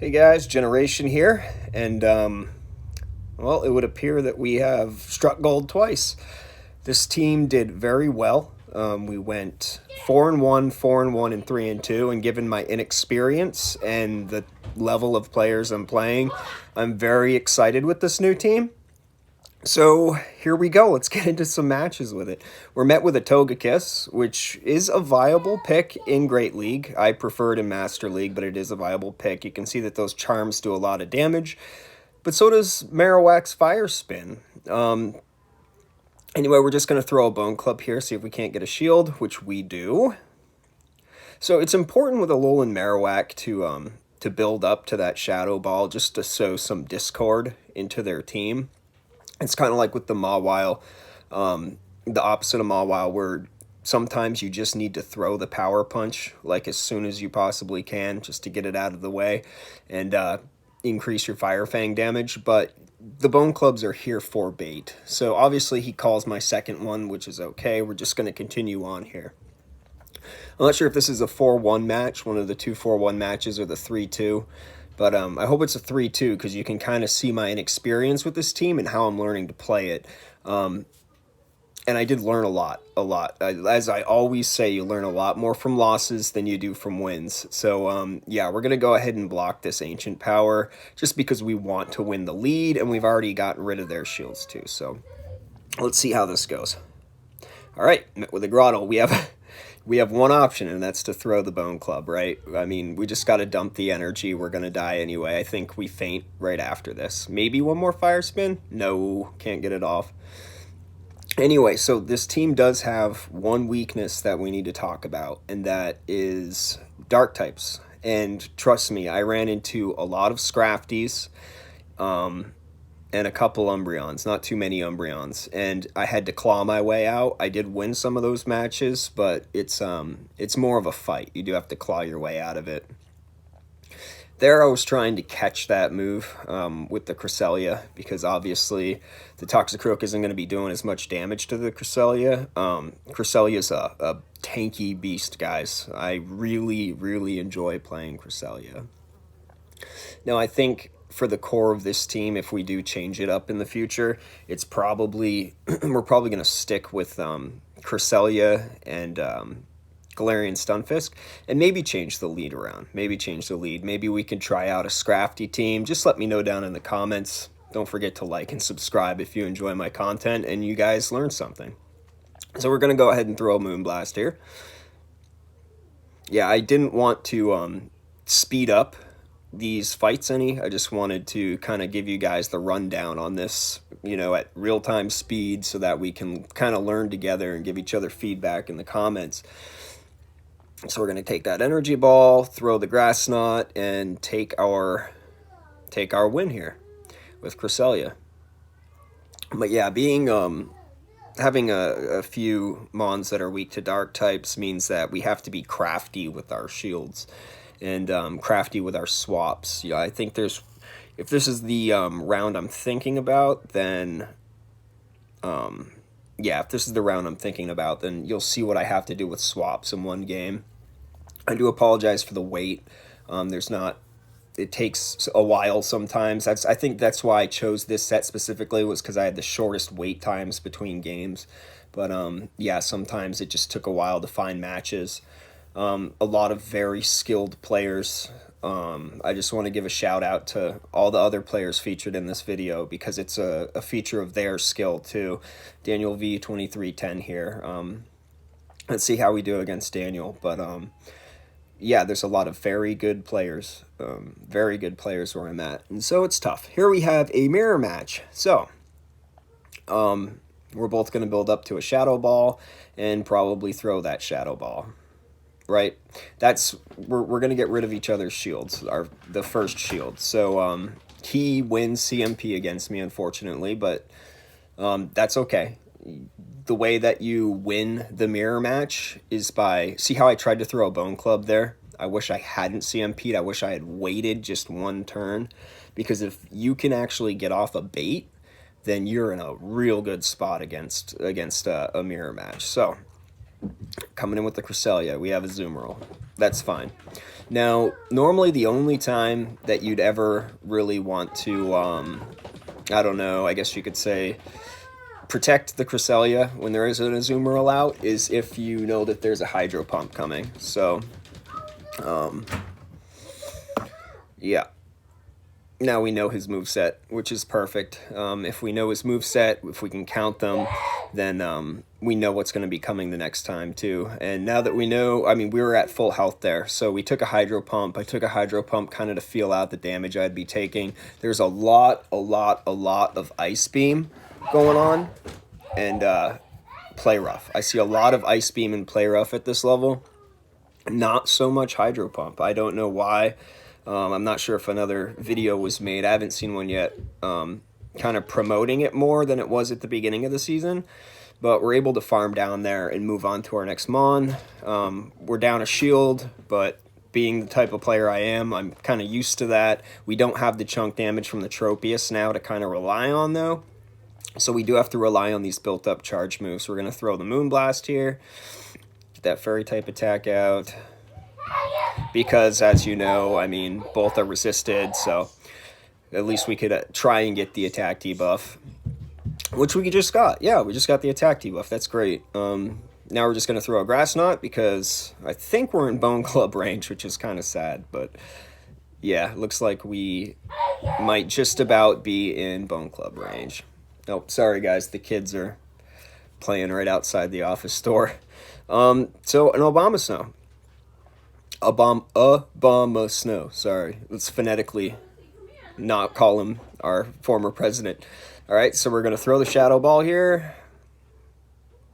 Hey guys, Generation here, and well, it would appear that we have struck gold twice. This team did very well. We went 4-1, 4-1, and 3-2, and given my inexperience and the level of players I'm playing, I'm very excited with this new team. So here we go. Let's get into some matches with it. We're met with a Togekiss, which is a viable pick in Great League. I prefer it in Master League, but it is a viable pick. You can see that those charms do a lot of damage, but so does Marowak's Fire Spin. Anyway, we're just going to throw a Bone Club here, see if we can't get a shield, which we do. So it's important with Alolan Marowak to build up to that Shadow Ball just to sow some discord into their team. It's kind of like with the Mawile, the opposite of Mawile, where sometimes you just need to throw the Power Punch like as soon as you possibly can just to get it out of the way and increase your Fire Fang damage. But the Bone Clubs are here for bait. So obviously he calls my second one, which is okay. We're just going to continue on here. I'm not sure if this is a 4-1 match, one of the two 4-1 matches, or the 3-2. But I hope it's a 3-2 because you can kind of see my inexperience with this team and how I'm learning to play it. And I did learn a lot. As I always say, you learn a lot more from losses than you do from wins. So, yeah, we're going to go ahead and block this Ancient Power just because we want to win the lead, and we've already gotten rid of their shields too. So let's see how this goes. All right, met with a Grotto. We have one option, and that's to throw the Bone Club, right? I mean, we just got to dump the energy. We're going to die anyway. I think we faint right after this. Maybe one more Fire Spin? No, can't get it off. Anyway, so this team does have one weakness that we need to talk about, and that is Dark types. And trust me, I ran into a lot of Scrafties, and a couple Umbreons, not too many Umbreons, and I had to claw my way out. I did win some of those matches, but it's more of a fight. You do have to claw your way out of it. There I was trying to catch that move with the Cresselia, because obviously the Toxicroak isn't going to be doing as much damage to the Cresselia. Cresselia's a tanky beast, guys. I really, really enjoy playing Cresselia. Now, I think for the core of this team, if we do change it up in the future, it's probably we're probably going to stick with Cresselia and Galarian Stunfisk, and maybe change the lead around. Maybe we can try out a Scrafty team. Just let me know down in the comments. Don't forget to like and subscribe if you enjoy my content and you guys learn something. So we're going to go ahead and throw a Moonblast here. Yeah, I didn't want to speed up these fights any. I just wanted to kind of give you guys the rundown on this, at real-time speed, so that we can kind of learn together and give each other feedback in the comments. So we're going to take that energy ball, throw the grass knot, and take our win here with Cresselia. But yeah, having a few mons that are weak to dark types means that we have to be crafty with our shields and crafty with our swaps. Yeah, I think if this is the round I'm thinking about, then if this is the round I'm thinking about, then you'll see what I have to do with swaps in one game. I do apologize for the wait. It takes a while sometimes. I think that's why I chose this set specifically, was because I had the shortest wait times between games. But yeah, sometimes it just took a while to find matches. A lot of very skilled players. I just want to give a shout out to all the other players featured in this video, because it's a feature of their skill too. Daniel V2310 here. Let's see how we do against Daniel. But yeah, there's a lot of very good players where I'm at, and so it's tough. Here we have a mirror match. So we're both going to build up to a Shadow Ball and probably throw that Shadow Ball. Right, we're gonna get rid of each other's shields, the first shield. So he wins CMP against me, unfortunately, but that's okay. The way that you win the mirror match is see how I tried to throw a Bone Club there? I wish I hadn't CMP'd. I wish I had waited just one turn, because if you can actually get off a bait, then you're in a real good spot against a mirror match. So Coming in with the Cresselia, we have a Zoomerl. That's fine. Now, normally the only time that you'd ever really want to, I don't know, I guess you could say, protect the Cresselia when there is an Azumarill out is if you know that there's a Hydro Pump coming. So, yeah. Now we know his moveset, which is perfect. If we know his moveset, if we can count them, then we know what's going to be coming the next time too. And now that we know, I mean, we were at full health there, so we took a Hydro Pump. I took a Hydro Pump kind of to feel out the damage I'd be taking. There's a lot of Ice Beam going on, and Play Rough. I see a lot of Ice Beam and Play Rough at this level. Not so much Hydro Pump. I don't know why. I'm not sure if another video was made. I haven't seen one yet, kind of promoting it more than it was at the beginning of the season. But we're able to farm down there and move on to our next Mon. We're down a shield, but being the type of player I am, I'm kind of used to that. We don't have the chunk damage from the Tropius now to kind of rely on, though. So we do have to rely on these built-up charge moves. We're going to throw the Moonblast here. Get that Fairy type attack out. Because, as you know, I mean, both are resisted, so at least we could try and get the attack debuff, which we just got. Yeah, we just got the attack debuff. That's great. Now we're just going to throw a Grass Knot because I think we're in Bone Club range, which is kind of sad, but yeah, looks like we might just about be in Bone Club range. Oh, sorry, guys. The kids are playing right outside the office store. So an Abomasnow. Abomasnow. Sorry. Let's phonetically not call him our former president. All right, so we're going to throw the Shadow Ball here.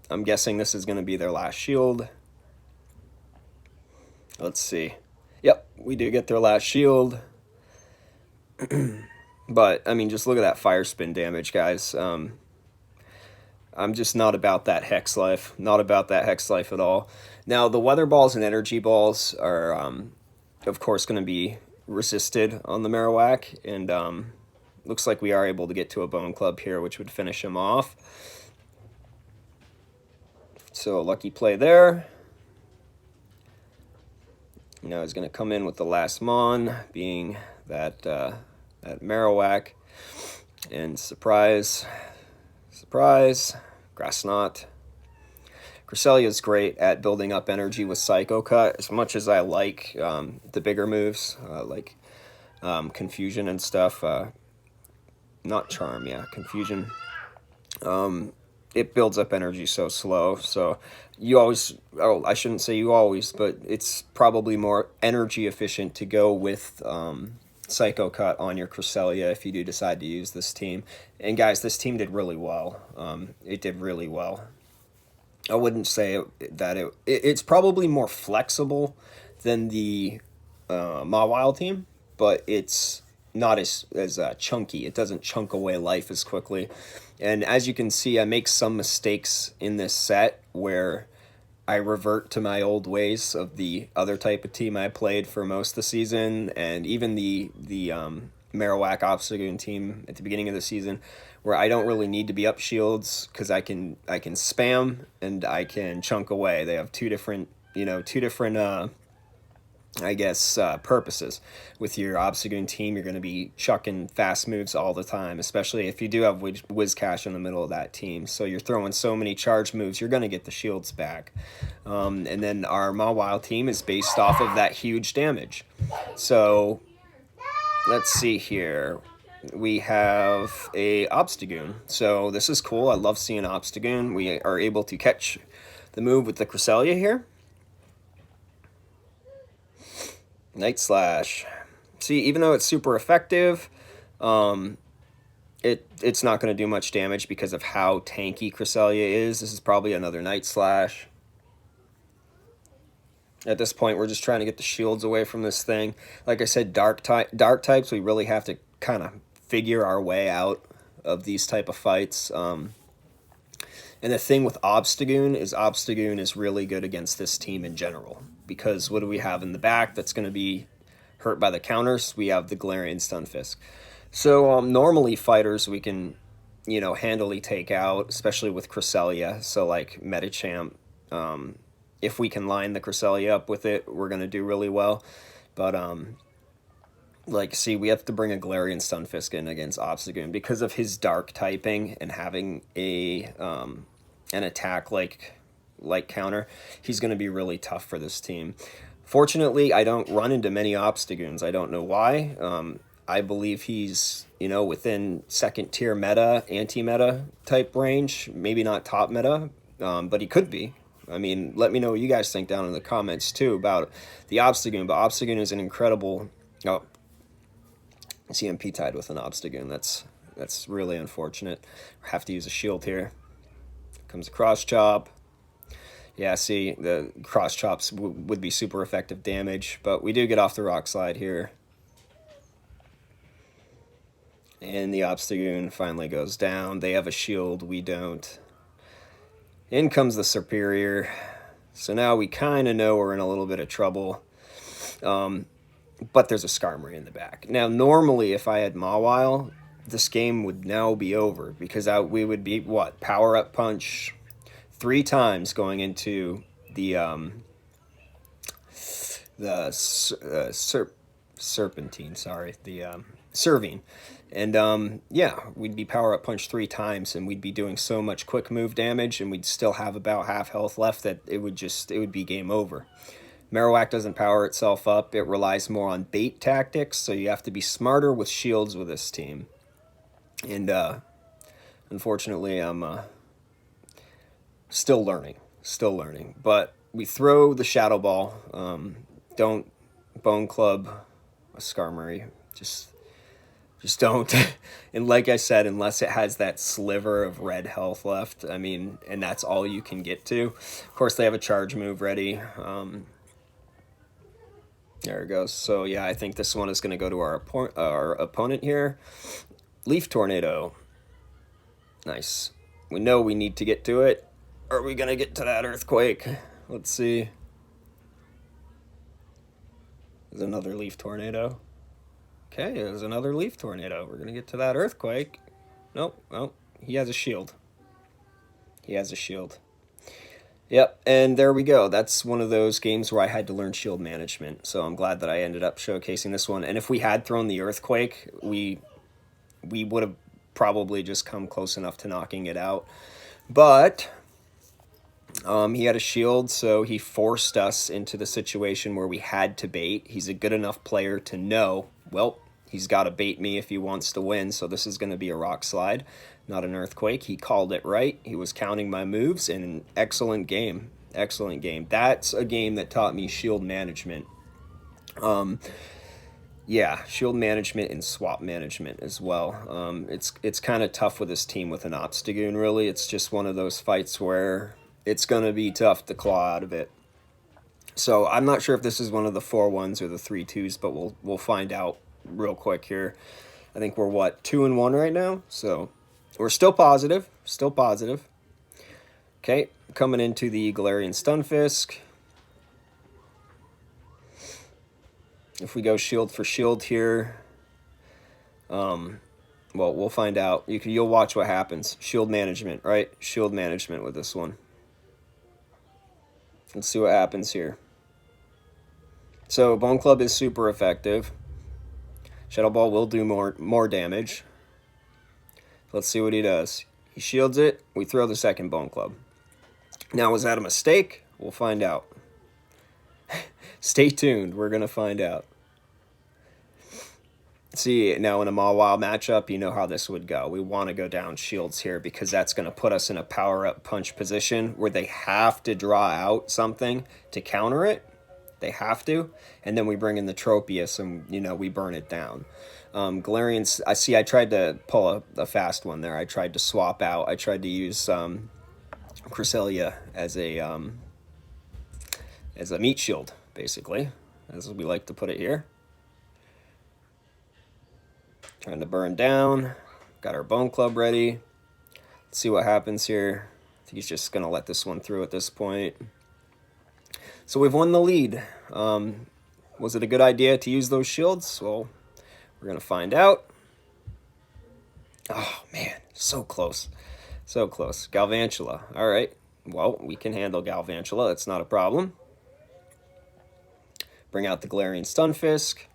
I'm guessing this is going to be their last shield. Let's see. Yep, we do get their last shield. But, I mean, just look at that Fire Spin damage, guys. I'm just not about that Hex Life. Not about that Hex Life at all. Now, the Weather Balls and Energy Balls are, of course, going to be resisted on the Marowak. And looks like we are able to get to a Bone Club here, which would finish him off. So, lucky play there. Now he's going to come in with the last Mon, being that Marowak. And surprise, Grass Knot. Cresselia is great at building up energy with Psycho Cut. As much as I like the bigger moves, like Confusion and stuff. Not Charm, yeah, Confusion. It builds up energy so slow. So you always, I shouldn't say you always, but it's probably more energy efficient to go with Psycho Cut on your Cresselia if you do decide to use this team. And guys, this team did really well. It did really well. I wouldn't say that it's probably more flexible than the Mawile team, but it's not as chunky. It doesn't chunk away life as quickly. And as you can see, I make some mistakes in this set where I revert to my old ways of the other type of team I played for most of the season, and even the Marowak Obstagoon team at the beginning of the season, where I don't really need to be up shields because I can spam and I can chunk away. They have two different purposes. With your Obstagoon team, you're going to be chucking fast moves all the time, especially if you do have Whiscash in the middle of that team. So you're throwing so many charge moves, you're going to get the shields back. And then our Mawile team is based off of that huge damage. So let's see here. We have a Obstagoon. So this is cool. I love seeing Obstagoon. We are able to catch the move with the Cresselia here. Night Slash. See, even though it's super effective, it's not going to do much damage because of how tanky Cresselia is. This is probably another Night Slash. At this point, we're just trying to get the shields away from this thing. Like I said, dark types, we really have to kind of figure our way out of these type of fights. And the thing with Obstagoon is really good against this team in general. Because what do we have in the back that's going to be hurt by the counters? We have the Galarian Stunfisk. So normally fighters we can, handily take out, especially with Cresselia. So like Metachamp, If we can line the Cresselia up with it, we're going to do really well. But, like, see, we have to bring a Galarian Stunfisk in against Obstagoon because of his dark typing and having an attack like counter. He's going to be really tough for this team. Fortunately, I don't run into many Obstagoons. I don't know why. I believe he's, within second tier meta, anti-meta type range. Maybe not top meta, but he could be. I mean, let me know what you guys think down in the comments, too, about the Obstagoon. But Obstagoon is an incredible... Oh, CMP tied with an Obstagoon. That's really unfortunate. I have to use a shield here. Comes a Cross Chop. Yeah, see, the Cross Chops would be super effective damage, but we do get off the Rock Slide here. And the Obstagoon finally goes down. They have a shield, we don't. In comes the Superior. So now we kind of know we're in a little bit of trouble. But there's a Skarmory in the back. Now, normally, if I had Mawile, this game would now be over. Because we would be, Power Up Punch 3 times going into the Serpentine, sorry. The Servine. And, yeah, we'd be Power Up Punch 3 times, and we'd be doing so much quick move damage, and we'd still have about half health left that it would be game over. Marowak doesn't power itself up. It relies more on bait tactics, so you have to be smarter with shields with this team. And, unfortunately, I'm still learning. But we throw the Shadow Ball. Don't Bone Club a Skarmory. Just don't. And like I said, unless it has that sliver of red health left, I mean, and that's all you can get to. Of course, they have a charge move ready. There it goes. So, yeah, I think this one is going to go to our opponent here. Leaf Tornado. Nice. We know we need to get to it. Are we going to get to that Earthquake? Let's see. There's another Leaf Tornado. Okay, there's another Leaf Tornado. We're going to get to that Earthquake. Nope. Oh, he has a shield. Yep, and there we go. That's one of those games where I had to learn shield management. So I'm glad that I ended up showcasing this one. And if we had thrown the Earthquake, we would have probably just come close enough to knocking it out. But he had a shield, so he forced us into the situation where we had to bait. He's a good enough player to know, well, he's got to bait me if he wants to win, so this is going to be a Rock Slide, not an Earthquake. He called it right. He was counting my moves, and an excellent game. Excellent game. That's a game that taught me shield management. Yeah, shield management and swap management as well. It's kind of tough with this team with an Obstagoon, really. It's just one of those fights where it's going to be tough to claw out of it. So I'm not sure if this is one of the 4-1s or the 3-2s, but we'll find out real quick here. I think we're, 2-1 right now? So we're still positive. Okay, coming into the Galarian Stunfisk. If we go shield for shield here, well, we'll find out. You'll watch what happens. Shield management, right? Shield management with this one. Let's see what happens here. So Bone Club is super effective. Shadow Ball will do more damage. Let's see what he does. He shields it. We throw the second Bone Club. Now, was that a mistake? We'll find out. Stay tuned. We're going to find out. See, now in a Mawile matchup, you know how this would go. We want to go down shields here because that's going to put us in a power-up punch position where they have to draw out something to counter it. They have to. And then we bring in the Tropius and, we burn it down. Galarians, I tried to pull a fast one there. I tried to swap out. I tried to use Cresselia as a meat shield, basically, as we like to put it here. Trying to burn down. Got our Bone Club ready. Let's see what happens here. I think he's just going to let this one through at this point. So we've won the lead. Was it a good idea to use those shields? Well, we're going to find out. Oh, man. So close. So close. Galvantula. All right. Well, we can handle Galvantula. That's not a problem. Bring out the Galarian Stunfisk.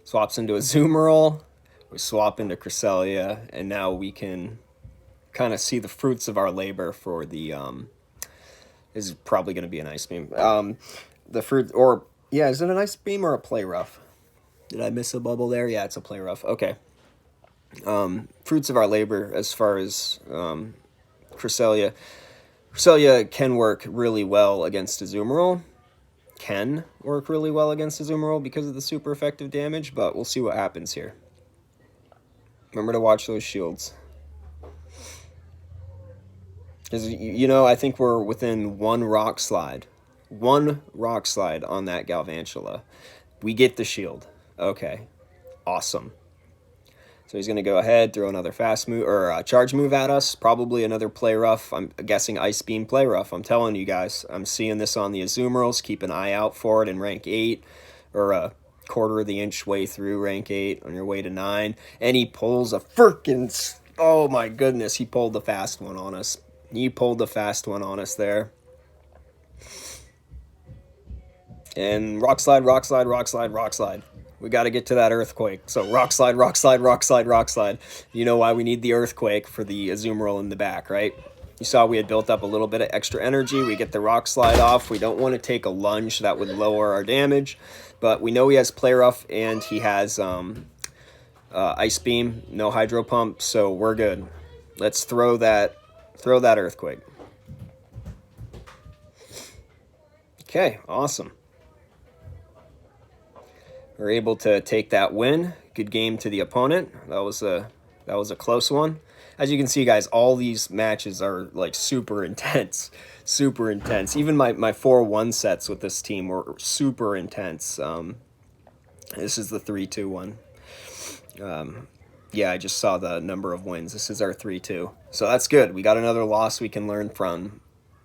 Swaps into a Azumarill. We swap into Cresselia. And now we can kind of see the fruits of our labor for the... this is probably going to be an Ice Beam. The fruit... Or, yeah, is it an Ice Beam or a Play Rough? Did I miss a bubble there? Yeah, it's a Play Rough. Okay. Fruits of our labor as far as Cresselia. Cresselia can work really well against Azumarill. Can work really well against Azumarill because of the super effective damage, but we'll see what happens here. Remember to watch those shields. Because, you know, I think we're within one rock slide. One rock slide on that Galvantula. We get the shield. Okay. Awesome. So he's going to go ahead, throw another fast move, or charge move at us. Probably another Play Rough. I'm guessing Ice Beam Play Rough. I'm telling you guys. I'm seeing this on the Azumarills. Keep an eye out for it in rank 8. Or a quarter of the inch way through rank 8 on your way to 9. And he pulls a freaking... Oh my goodness. He pulled the fast one on us. He pulled the fast one on us there. And Rock Slide, Rock Slide, Rock Slide, Rock Slide. We got to get to that Earthquake. So Rock Slide, Rock Slide, Rock Slide, Rock Slide. You know why we need the Earthquake for the Azumarill in the back, right? You saw we had built up a little bit of extra energy. We get the Rock Slide off. We don't want to take a lunge. That would lower our damage. But we know he has Play Rough and he has Ice Beam, no Hydro Pump, so we're good. Let's throw that Earthquake. Okay, awesome. We're able to take that win. Good game to the opponent. That was a close one. As you can see, guys, all these matches are like super intense. Super intense. Even my 4-1 sets with this team were super intense. This is the 3-2 one. Yeah, I just saw the number of wins. This is our 3-2. So that's good. We got another loss we can learn from.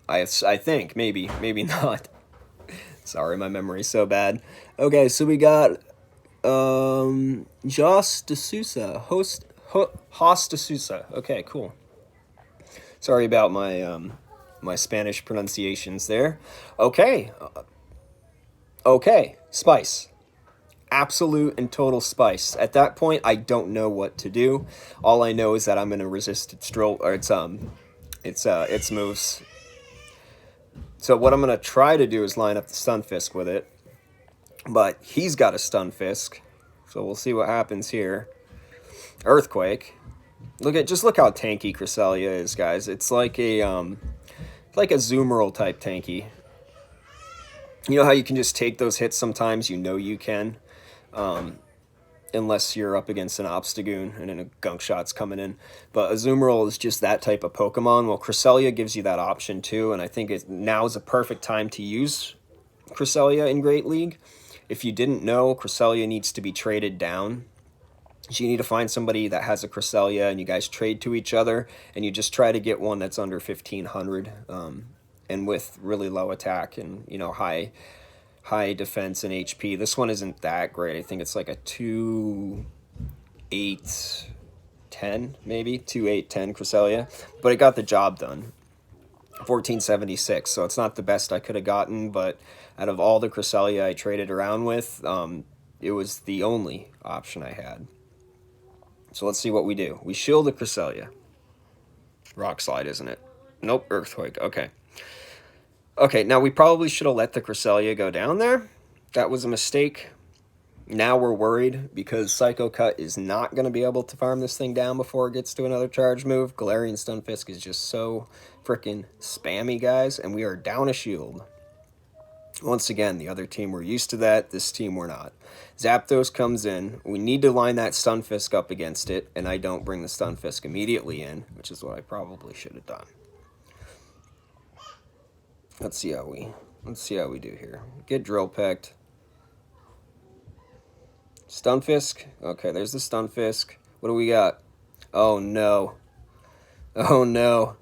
I think. Maybe not. Sorry, my memory's so bad. Okay, so we got Jos de Sousa. Haas de Sousa. Okay, cool. Sorry about my my Spanish pronunciations there. Okay. Okay, Spice. Absolute and total Spice. At that point, I don't know what to do. All I know is that I'm going to resist its its moves. So what I'm going to try to do is line up the Stunfisk with it. But he's got a Stunfisk. So we'll see what happens here. Earthquake. Just look how tanky Cresselia is, guys. It's like a Azumarill type tanky. You know how you can just take those hits sometimes? You know you can. Unless you're up against an Obstagoon and then a Gunk Shot's coming in. But Azumarill is just that type of Pokemon. Well, Cresselia gives you that option too, and I think now is a perfect time to use Cresselia in Great League. If you didn't know, Cresselia needs to be traded down. So you need to find somebody that has a Cresselia, and you guys trade to each other, and you just try to get one that's under 1,500, and with really low attack and, you know, high defense and HP. This one isn't that great. I think it's like a 2-8-10, maybe 2-8-10 Cresselia, but it got the job done. 1476, so it's not the best I could have gotten, but out of all the Cresselia I traded around with, it was the only option I had. So let's see what we do. We shield the Cresselia. Rock Slide, isn't it? Nope, Earthquake. Okay. Okay, now we probably should have let the Cresselia go down there. That was a mistake. Now we're worried because Psycho Cut is not going to be able to farm this thing down before it gets to another charge move. Galarian Stunfisk is just so freaking spammy, guys, and we are down a shield. Once again, the other team were used to that. This team we're not. Zapdos comes in. We need to line that Stunfisk up against it, and I don't bring the Stunfisk immediately in, which is what I probably should have done. Let's see how we do here. Get Drill Pecked. Stunfisk. Okay, there's the Stunfisk. What do we got? Oh no. Oh no.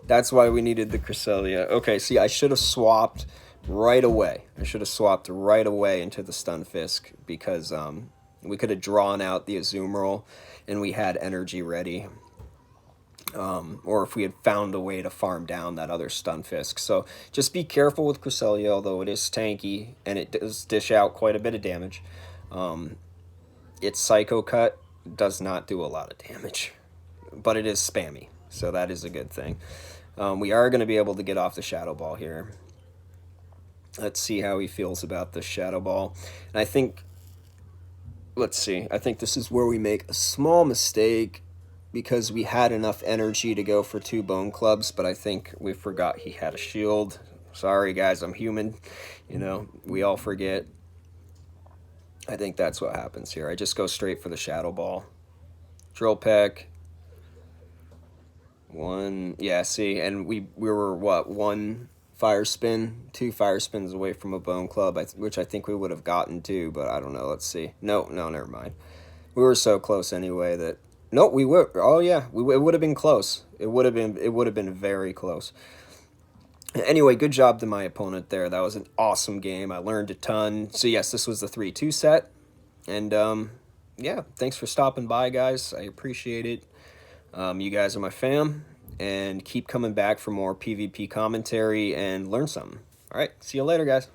That's why we needed the Cresselia. Okay, see, I should have swapped right away. I should have swapped right away into the Stunfisk because we could have drawn out the Azumarill and we had energy ready. or if we had found a way to farm down that other Stunfisk. So just be careful with Cresselia, although it is tanky and it does dish out quite a bit of damage. Its Psycho Cut does not do a lot of damage, but it is spammy, so that is a good thing. We are going to be able to get off the Shadow Ball here. Let's see how he feels about the Shadow Ball. And I think, let's see, I think this is where we make a small mistake because we had enough energy to go for 2 Bone Clubs, but I think we forgot he had a shield. Sorry, guys, I'm human. You know, we all forget. I think that's what happens here. I just go straight for the Shadow Ball. Drill Peck. 1, yeah, see, and we were, what, 1 Fire Spin, 2 Fire Spins away from a Bone Club, which I think we would have gotten to, but I don't know, let's see. No, never mind. We were so close anyway that... Nope, we were. Oh yeah, it would have been close. It would have been very close. Anyway, good job to my opponent there. That was an awesome game. I learned a ton. So yes, this was the 3-2 set. And yeah, thanks for stopping by, guys. I appreciate it. You guys are my fam, and keep coming back for more PvP commentary and learn something. All right, see you later, guys.